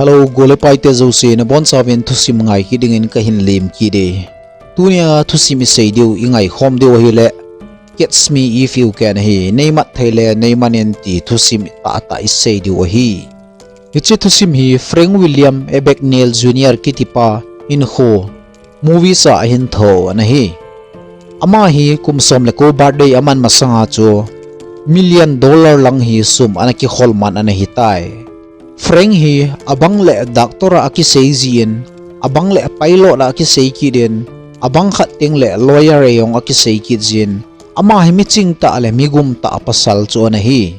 Hello, gole pai te zo se na bon saven thu sim ngai ki ding in ka hin lim ki de. Tunia thu sim sei deu ingai khom deu hi le. Gets me if you can hi nei mat thaile nei manen ti thu sim ta ta is sei deu hi. Hichi thu sim hi Frank William Abagnale Jr. ki tipa in kho movie sa hin tho na hi. Ama hi kum som le ko birthday aman masanga chu $1 million lang hi sum anaki kholman ana hi tai. Frank hi abang le doctor aki seizin abang le pilot aki seiki din abang khating le lawyer yong aki seiki jin ama hi miching ta le migum ta pasal chu na hi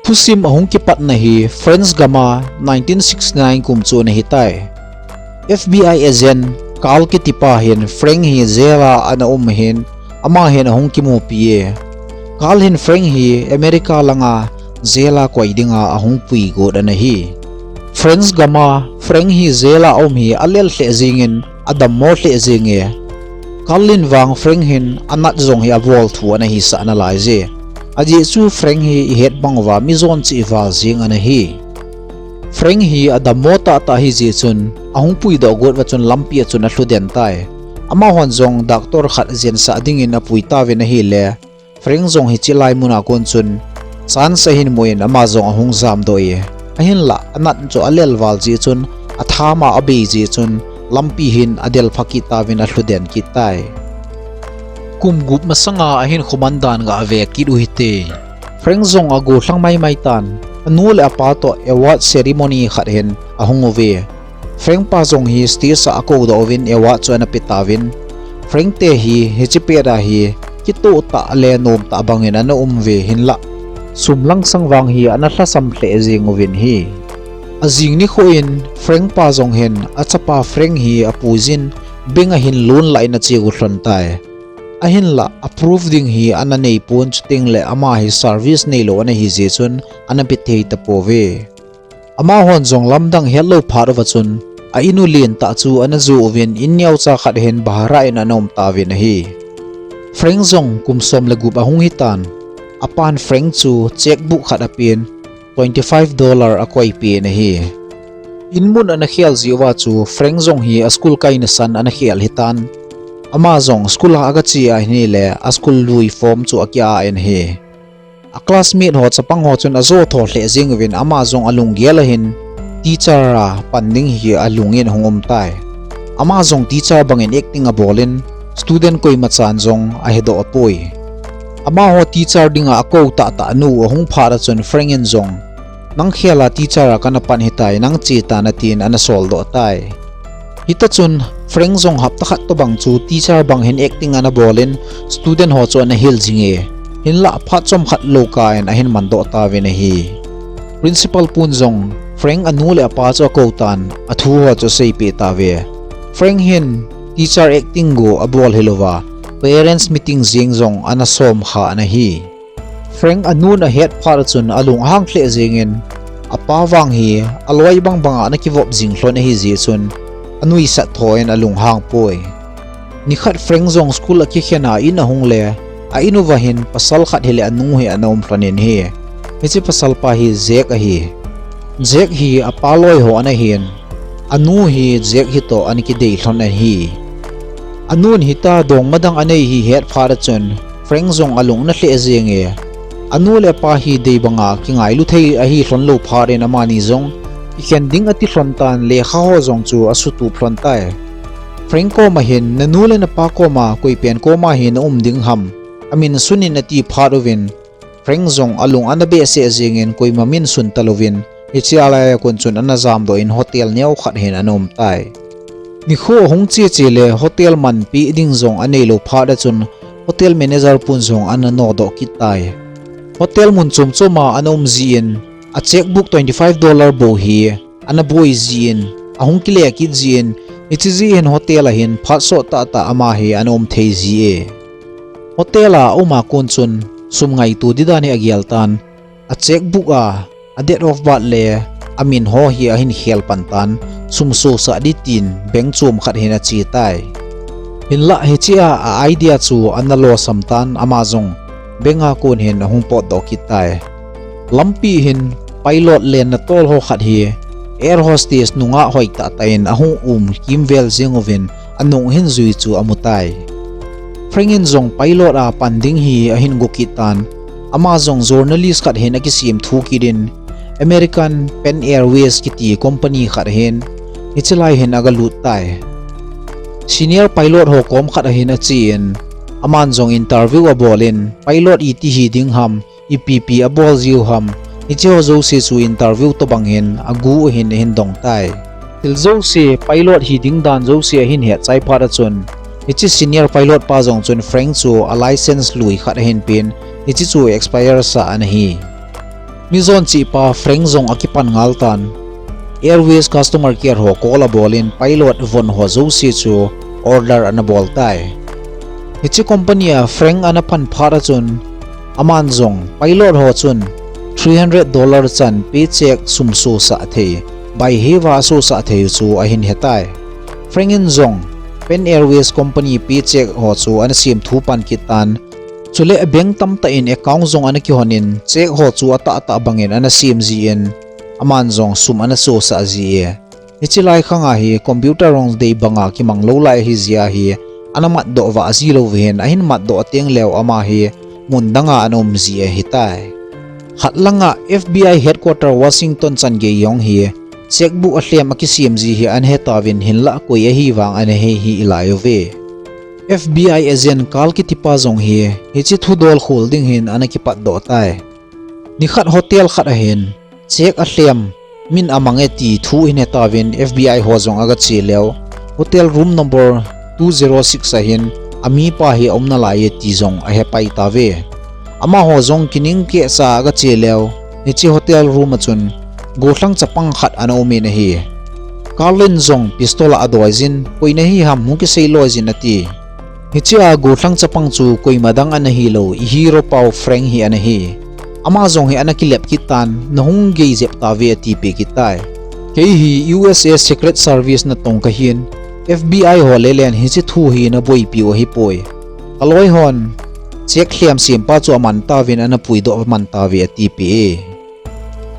thusim ahong kipat na hi friends gama 1969 kum chu na hi tai FBI agent kal ki tipa hin Frank hi zera ana hin ama hin ahong kimu pie kal hin Frank hi America langa zela koi dinga ahong pui go da na hi friends gama Frank hi zela hi alel hle zingin adam mo hle zinge kalin wang Frank hin anat zong hi avol thu na hi sa analyze aji chu Frank hi het bangwa mizon chi wal zing ana hi Frank hi adam mo ta hi ji chun ahong pui do got wa chun lampi chun a hluden tai ama hon zong doctor khat zen sa dingin a pui ta ve na hi le Frank zong hi chilai muna kon chun san sa hin moin ama zong ahung zam doi ahin la anat cho alel wal ji chun athama abe ji chun lampi hin adel phaki tawin a hluden ki tai kum gup masanga ahin khumandan ga ave ki du hite Frank zong ago hlangmai mai tan anul apa to award ceremony khat hen ahung ove Frank pa zong hi stir sa ako do ovin award cho na pitawin Frank te hi hechipera hi kitu ta le nom ta bangin ana umve hin la sumlang sangwang hi anatla sample jing ovin hi azing ni khoin Frank pa zong hen achapa Frank hi apuzin benga hin lun la ina chegu hlon tai ahin la approve ding hi ananei pun chuting le ama hi service nei lo ana hi je chun anapithei ta pove ama hon zong lamdang hello phar wa chun a inu len ta chu anazu ovin inyaw cha khat hen bahara in anom ta vin hi Frank zong kumsom le gup ahung hitan apan Frank chu checkbook khat apin $25 akoi pi na hi inmun ana khial ziwa chu Frank zong hi a school kai na san ana khial hitan ama zong school ha aga chi a ni le a school lui form chu akya en hi a classmate ho chapang ho chun azo tho hle jing win ama zong alung gel hin teacher a panding hi alungin hongom tai ama zong teacher bangin acting a bolin student koi machan zong a hedo apoi ama ho teacher dinga ako ta nu hong phara chun Frank en zong nang khela teacher kana pan hitai nang chi ta na tin ana sol do tai hita chun Frank zong hap takhat to bang chu teacher bang hin acting ana bolin student ho chu na hil jinge hin la phat chom khat lo ka en a hin man do ta ve na hi principal pun zong Frank anu le pa chu ko tan athu ho chu sei pe ta ve Frank hin teacher acting go abol helova parents meeting jing zong ana som kha ana hi Frank anu na het phar chun alung hang hle jingin apa wang hi aloi bang banga na ki vop jing hlon hi ji chun anui sa thoin alung hang poi ni khat Frank zong school aki khena in ahung le a inuwa hin pasal khat hele anu hi anom planin hi hichi pasal pa hi Jack hi apaloi ho ana hin anu hi Jack hi to ani ki dei hlon hi anun hita dong madang anei hi het phara chun Frank zong alung na hle jenge anu le pa hi dei banga kingai lu thei a hi hlon lo pharin amani zong ikhen ding ati hlon tan le kha ho zong chu asutu phlon tai Frank ko ma hin nanu le na pa ko ma koi pen ko ma hin ding ham amin sunin ati pharovin Frank zong alung anabe se jengin koi mamin sun talovin hichiala kon chun anazam do in hotel neu khat hin anom tai ni kho hong che le hotel man pi ding zong anei lo phada chun hotel manager pun zong ana no do kitai hotel mun chum chuma anom zin a checkbook $25 bo hi ana boy zin ahong kile ki zin ichi hin hotel a hin phaso ta ama hi anom thei ji e hotel a uma kon chun sum ngai tu didani agial tan a checkbook a date of birth le amin ho hi a hin khel pantan sumso sa ditin beng chum khat hina chi tai hin la he chia a idea chu analo samtan amazong benga kun hin hung pot do kitai lampi hin pilot len na tol ho khat hi air hostess nunga hoi ta tain ahung kimvel zingovin anung hin zui chu amutai frengin zong pilot a panding hi ahin gokitan ama zong journalist khat hen akisim thukirin American Pen Airways kiti company khat hen ichilai hen aga lut tai senior pilot ho kom khat hen achin aman zong interview a bolin pilot iti hi dingham ipp a bol ziu ham icho zo se chu interview to banghen agu hin dong tai til zo se pilot hi ding dan zo se hin he chai phara chun ichi senior pilot pa zong chun frank chu a license lui khat hin pin ichi chu expire sa an hi mizon chi pa frank zong akipan ngaltan airways customer care ho call a bolin pilot von ho zo se chu order an bol tai ichi company a frank an phan phara chun aman zong pilot ho chun $300 chan paycheck sumso sa the by hewa so sa the chu ahin hetai frengin zong Pen Airways company paycheck ho chu an sim thu pan kitan chule bank tam ta in account zong an ki honin check ho chu ata bangin an sim gn aman zong sum an so sa ji ichilai khanga hi computer rong dei banga ki manglo lai hi zia hi anamat do wa zilo ven ahin mat do teng lew ama hi mundanga anom ji hitai hatlanga FBI headquarter Washington chan ge yong hi checkbook a hlem akisim ji hi an hetawin hinla koi a hi wang an hi ilayo ve FBI agent kal ki tipa zong hi chi thudol holding hin an ki pat do tai ni khat hotel khat a hen check a hlem min amange ti thu in hetawin FBI ho zong aga chi lew hotel room number 206 a hin ami pa hi omna lai ti zong a he pai ta ve ama ho zong kining ke sa ga chelew ichi hotel room achun gothlang chapang khat ano me na hi Carlin zong pistola adwazin koina hi ham mu ki seilo jin ati ichi a gothlang chapang chu koi madang an hi lo I hero pau frank hi an hi ama zong hi anaki lep kitan nahung ge jep ta ve ati pe kitai ke hi USA Secret Service na tong ka hin FBI ho lelen hi chi thu hi na boi pi o hi poi aloi hon check hliam sim pa chu aman ta vin ana pui do man ta ve TPA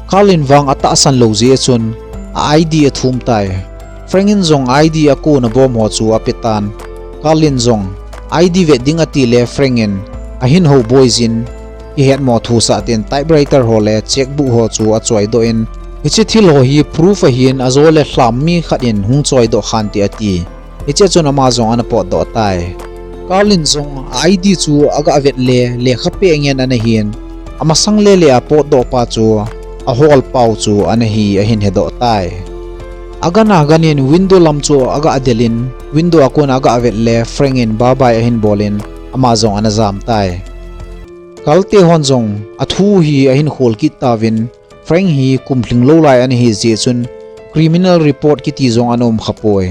Carlin wang ata san lo je chun ID a thum tai frengin zong ID a ko na bom ho chu apitan Carlin zong ID ve ding ati le frengin a hin ho boyzin I het mo thu sa ten typewriter ho le checkbook ho chu a choi do in ichi thil ho hi proof a hin azole hlam mi khatin hung choi do khan ti ati ichi chun ama zong ana po do tai Carlin zong ID chu aga avet le khape ngen ana hin ama sang le a po do pa chu a hol pau chu ana hi a hin hedo tai aga na ganin window lam chu aga adelin window akon aga avet le frengin babai a hin bolin ama zong ana zam tai kalte hon zong athu hi a hin hol ki tawin freng hi kumthling lo lai ana hi je chun criminal report ki ti zong anom khapoi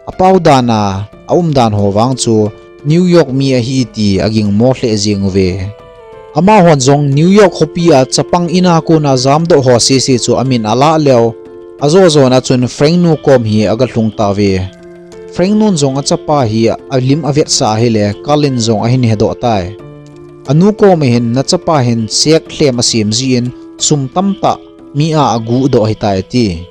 apau dana dan ho wang chu New York mi a hi ti aging mo hle jing ve ama hon zong New York hopia chapang ina ko na zam do ho se chu amin ala lew azo zo na chun freng nu kom hi aga hlung ta ve freng nun zong a chapa hi alim avet sa hi le Carlin zong a hin hedo tai anu ko me hin na chapa hin sek hlem asim jin sum tam ta mi a agu do hi tai ti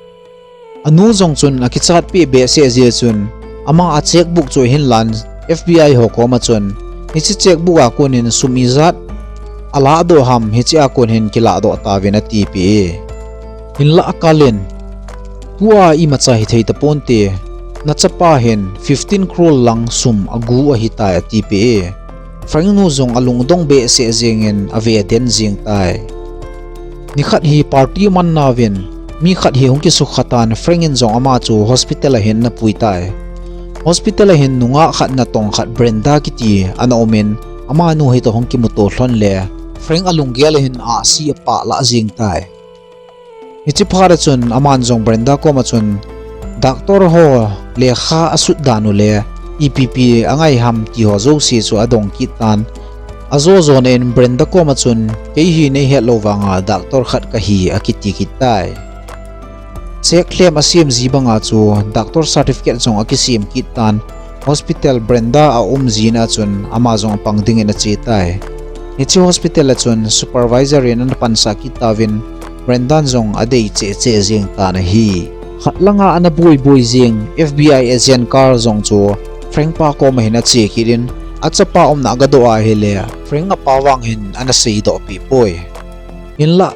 anu zong chun akichat pe be se je chun ama a checkbook chu hin lan FBI ho koma chun hichi checkbook a kunin sumizat ala do ham hichi a kun hin kila do ta vena TPA hinla akalin tua I macha hi thei ta ponte na chapa hin 15 crore lang sum agu a hita TPA frangnu zong alungdong be se jengin ave den jing tai ni khat hi party man na ven mi khat hi hongki su khatan frangin zong ama chu hospital a hin na pui tai hospital a hin nunga khat na tong khat Brenda kiti ana omen ama nu hi to hongki muto hlon le freng alunggel hin a si pa la jing tai hichi phara chun aman zong Brenda ko ma chun doctor ho le kha asut danu le EPP angai ham ti ho zo si chu adong kitan azo zone in Brenda ko ma chun ke hi nei he lo wanga doctor khat ka hi akiti kitai check claim asim jibanga chu doctor certificate jong akisim kitan hospital Brenda a zina chun amazong pangding in a chitai hichi hospital a chun supervisor in an pansa kitawin Brendan zong adei che zing ta na hi khatlanga ana bui zing FBI agent Carl zong chu Frank pa ko mahina che kirin at sa pa na agado a hele Frank nga pawang hin ana sei do pi poi in la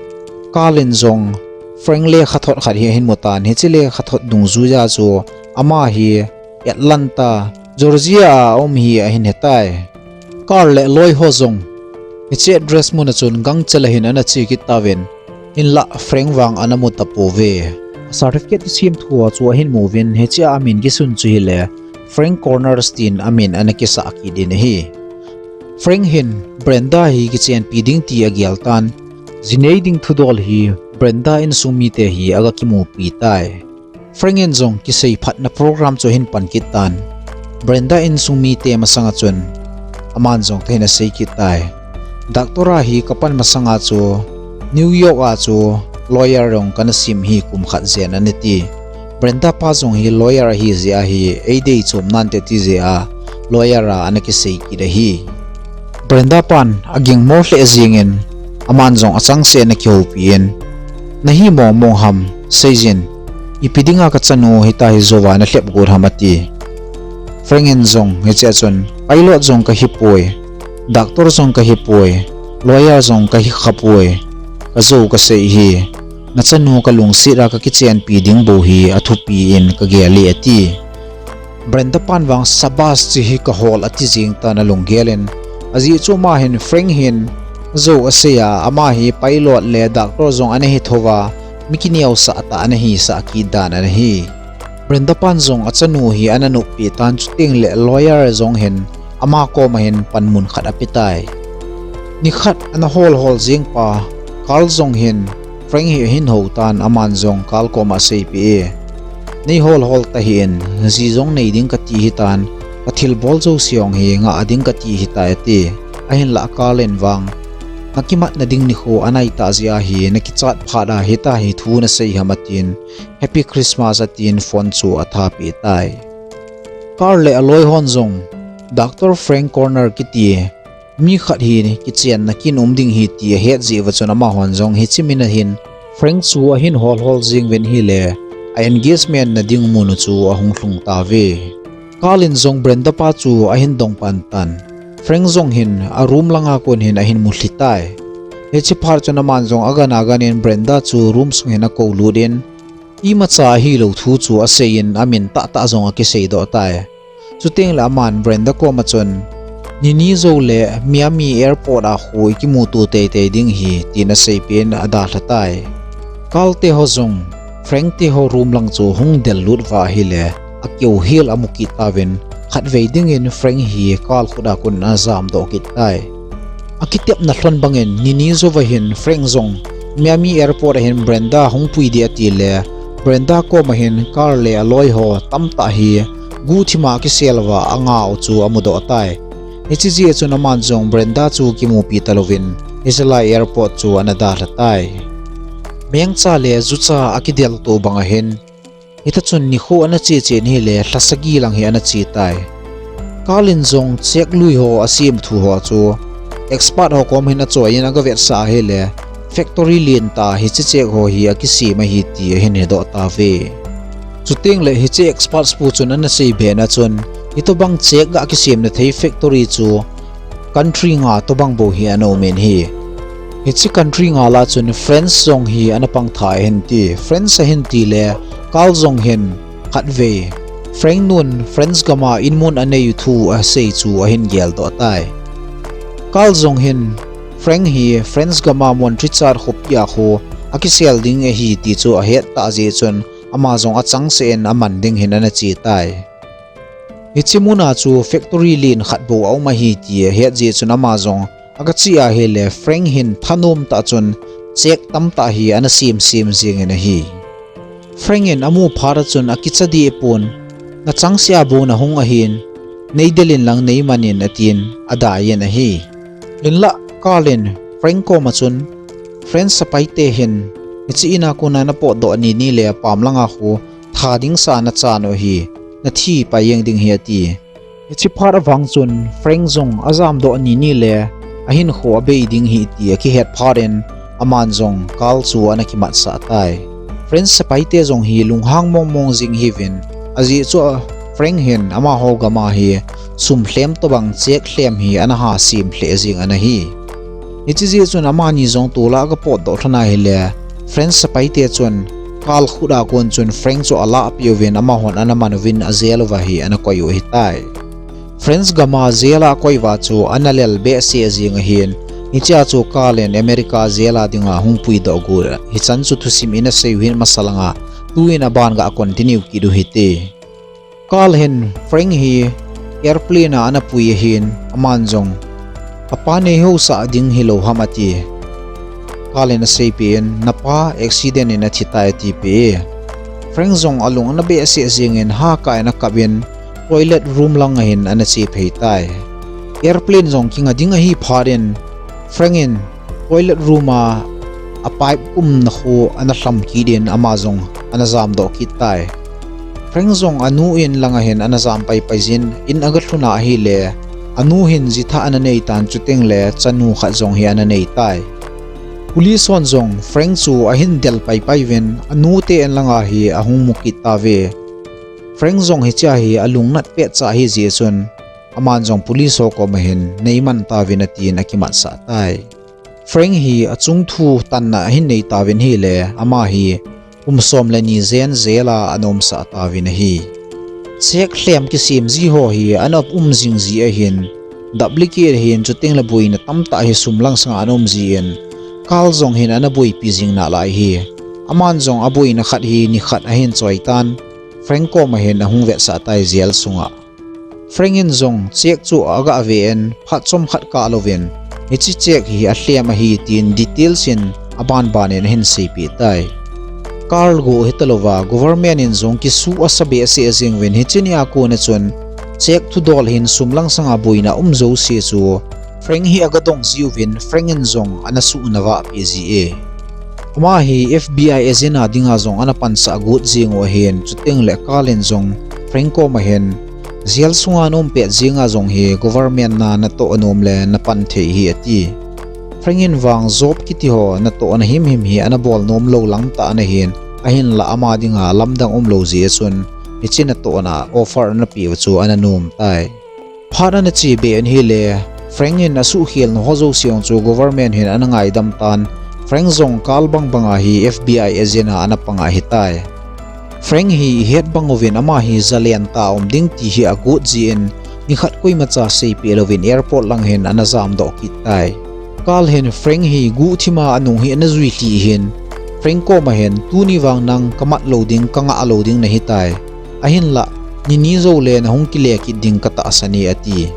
Carlin zong Frank le khathot khat hi hin mutan hi chile khathot dung zu ja chu ama hi Atlanta Georgia hi a hin hetai Carl le loi ho zong ichi address mo na chun gang chalahin ana chi ki tawen in la Frank wang anamu tapo ve certificate sim thua chu hin movin he cha amin gi sun chu le Frank Cornerstein amin anaki sa aki din hi Frank hin Brenda hi ki chen piding ti agialtan zinading thudol hi Brenda in sumi te hi aga ki mu pi tai Frank in zong ki sei phat na program chu hin pan kitan Brenda in sumi te masanga chun aman zong te na sei ki tai Daktora hi kapan masanga chu New York a chu lawyer rong kana sim hi kum khat zen aniti Brenda pa zong hi lawyer hi zia hi ade chum nan te ti zia lawyer a anaki sei ki da hi Brenda pan aging mo hle zingin aman zong achang se na kyo pien na hi mo mong ham seijin ipidinga ka chanu hi ta hi zowa na hlep gur hamati Franken zong hi cha chun pilot zong ka hipoi doctor zong ka hipoi lawyer zong ka hi khapoi ka zo ka sei hi na chanu ka lungsi ra ka kichen piding bo hi athupi in ka geli ati Brenda pan wang sabas chi hi ka hol ati jing ta na lunggelen aji chu ma hin Frank hin zo aseya ama hi pilot le doctor zong ane hi thowa mikiniaw sa ata ane hi sa akidan ane hi Brenda pan zong achanu hi ananu pi tan chuting le lawyer zong hin ama ko mahin panmun khat apitai ni khat ana hol jing pa Carl zong hin Frank hi hin ho tan aman zong Carl ko ma sei pi nei hol ta hin zi zong nei ding ka ti hi tan pathil bol zo siong hi nga ading ka ti hi ta ti ahin la Carlen wang nakimat na ding ni kho anai ta zia hi nakichat phada hi ta hi thu na sei hamatin happy Christmas atin phone chu atha pi tai Carl le aloi hon zong Dr. Frank Corner kiti mi khat hi kichen na kin ding hi ti het ji wa chona ma hon zong hi chimina hin Frank chu a hin hol jing ven hi le a engagement na ding munu chu a hung thlung ta ve Carlin zong Brenda pa chu a hin dong pan tan Frank zong hin a room langa kon hin a hin mu hlitai he chi phar chona man zong aga nin Brenda chu room sung hin a ko ludin I macha hi lo thu chu a sein amin ta zong a ki sei do tai chuting la man Brenda ko ma chon nini zo le Miami airport a khoi ki mu tu te ding hi tina sei pen ada thatai kalte ho zong Frank te ho room lang chu hung del lut wa hi le akyo hil amuki tawen khat ve ding in Frank hi kal khuda kun na zam do kit tai akitep na thlon bangin nini zo wa hin Frank zong Miami airport hin Brenda hung pui di ati le Brenda ko mahin Carl le aloi ho tamta hi gu thima ki selwa anga chu amudo tai HG chu naman zong Brenda chu ki mu pi talovin Isla airport chu anada tai meng cha le zu cha akidel to banga hen ita chun ni kho ana che ni le hlasagi lang hi ana chi tai Carlin zong chek lui ho asim thu ho chu expert ho kom hin a choi na ga vet sa he le factory lin ta hi che ho hi akisi ma hi ti hin he do ta ve chuting le hi che experts pu chun ana sei be na chun ito bang check ga kisim na thei factory chu country nga to bang bo hi ano men hi chi country nga la chun friends zong hi anapang thai hen ti friends a hen ti le Carl zong hen khat ve Frank nun friends gama inmun anei thu a sei chu a hen gel do tai Carl zong hen Frank hi friends gama mon trichar khopia kho akisel ding e hi ti chu a het ta je chun ama zong a chang se en aman ding hin ana chi tai ichimuna chu factory lin khat bo au ma hi ti het je chun ama zong aga chi a hele Frank hin thanom ta chun check tam ta hi ana sim jing ena hi Frank in amu phara chun akichadi pon na changsia bo na hung a hin neidelin lang nei manin atin ada yen a hi linla Carlin Frank ko ma chun friends sapai te hin ichi ina ko na po do ni ni le pam langa khu thading sa na cha no hi na thi pa yeng ding hi ati ichi phara wang chun Frank zong azam do ni ni le ahin kho be ding hi ti ki het pharen aman zong Carl chu anakimat sa atay. Friends sa paite zong hi lunghang mong jing hivin azi chu Frank hin ama hoga ma hi sumhlem to bang chek hlem hi anaha sim hle jing anahi. Ichizi chun ama ni zong tula ga pot do thana hi le friends sa paite chun Carl khuda kon chun Frank chu ala piovin ama hon anamanuvin azelwa hi anakoyu hitai. Friends gama zela koiwa chu analel be se jing hin Icha chu Carlen America zela dinga hungpui do gur hichan chu thusim ina seiwin masalanga tuin aban ga continue kidu hite. Carl hin Frank hi airplane na anapui hin amanjong apane ho sa ding hilo hamati. Carlen seipin napa accident ina chitai tipe. Frank zong alung na be se jingin ha ka na kabin toilet room lang hin ana chip heitai. Airplane zong kinga dinga hi pharin Frangin toilet room a pipe na ho ana hlam ki din amazong anazam do kitai. Frang zong anuin langahin anazam paizin in agatluna hi le anuhin zitha ananei tan chuteng le chanu kha zong hi ananei tai. Police on zong Frank chu ahin del paivin anute en langa hi ahung mukita ve. Frank zong hi cha hi alung nat pe cha hi ji chun aman zong police ho ko mahin neiman tawin atin akimat sa tai. Frank hi achung thu tan na hin nei tawin hi le ama hi umsom le ni zen zela anom sa tawin hi. Chek hlem ki sim ji ho hi anop jing ji a hin duplicate hin chuting la bui na tamta hi sumlang sang anom ji en Carl zong hin anabui pijing na lai hi aman zong abui na khat hi ni khat a hin choitan Frank ko mahin ahung ve sa tai zel sunga. Frangin zong chek chu aga ven phat chom khat ka lovin hichi chek hi a hlem a hi tin details in aban banen hin sepi tai. Carl go hitalova government in zong ki su asabe ase azing wen hichini ako na chun chek tu dol hin sumlang sanga buina umzo se chu Frank hi agadong ziuwin Frangin zong anasu nawa PGA. Ama hi FBI ezina dinga zong anapan sa agut zingo hin chuting le Carlin zong Franco mahen Zial sunga nom pe zinga zong hi government na nato anom le napan the hi ati. Frangin wang job kiti ho nato an him hi anabol nom lo lang ta na hin ahin la ama dinga lamdang lo ji chun ichin nato na offer na pi chu ananom tai. Phara na chi be an hi le Frangin asu khil no hozo siong chu government hin anangai dam tan Frank zong kalbang banga hi FBI ezina anapanga hitai. Frank hi het bangovin ama hi zalian ta ding ti hi agut jin ni khat koi macha sei pelovin airport lang hen anazam do kitai. Carl hen Frank hi gu thima anung hi anazui ti hin Frank ko ma hen tuni wang nang kamat loading kanga loading na hitai ahin la ni zo le na hung kile ki ding kata asani ati.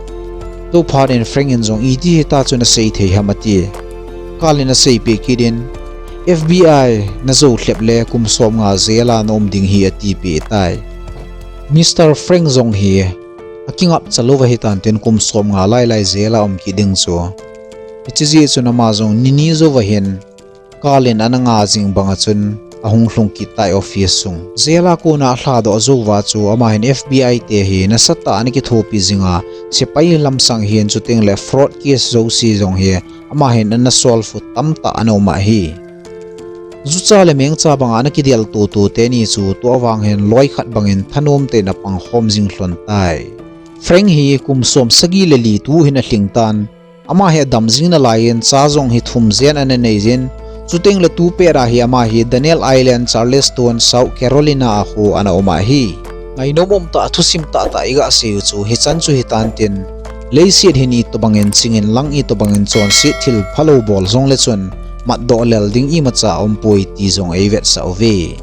To pharin Frank en zong iti hita chuna sei thei hamati. Carl na sei pe kidin FBI na zo hlep le kumsom nga zela nom ding hi ati pe tai. Mr. Frank zong hi akingap chalova hitan ten kumsom nga lai zela kiding so. Ichizi chu na ma zong nini zo wahin Carlin ananga jing banga chun ahung hlung ki tai office sung. Zela ko na hla do zo wa chu ama hin FBI te hi na sata ani ki thopi zinga sipai lamsang hian chuting le fraud case zo si zong hi ama hin na solve tamta anoma hi. Zucha le meng cha banga na kidial tu te ni chu to awang hen loi khat bangin thanom te na pang khom jing hlon tai. Frank hi kumsom sagi le li tu hin a hlingtan ama he dam jing na lain cha zong hi thum zen an nei jin chuting le tu pe ra hi ama hi Daniel Island Charleston South Carolina khu ana oma hi ngai nomom ta thusim ta iga se chu hi chan chu hi tan tin leisit hin I to bangin chingin lang I to bangin chon si thil phalo bol zong le chun mat do lel ding I macha ompoi ti zong evet sa ove.